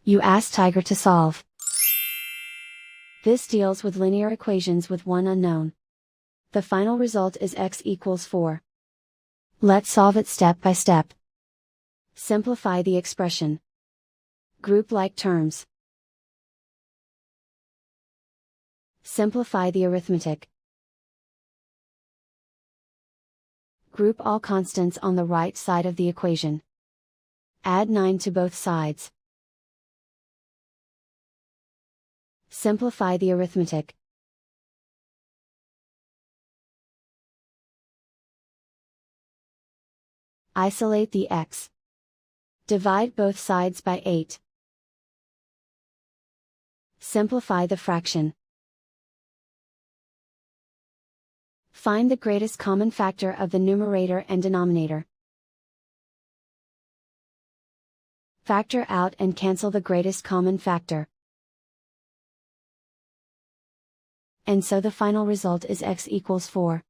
You ask Tiger to solve. This deals with linear equations with one unknown. The final result is x equals 4. Let's solve it step by step. Simplify the expression. Group like terms. Simplify the arithmetic. Group all constants on the right side of the equation. Add 9 to both sides. Simplify the arithmetic. Isolate the x. Divide both sides by 8. Simplify the fraction. Find the greatest common factor of the numerator and denominator. Factor out and cancel the greatest common factor. And so the final result is x equals 4.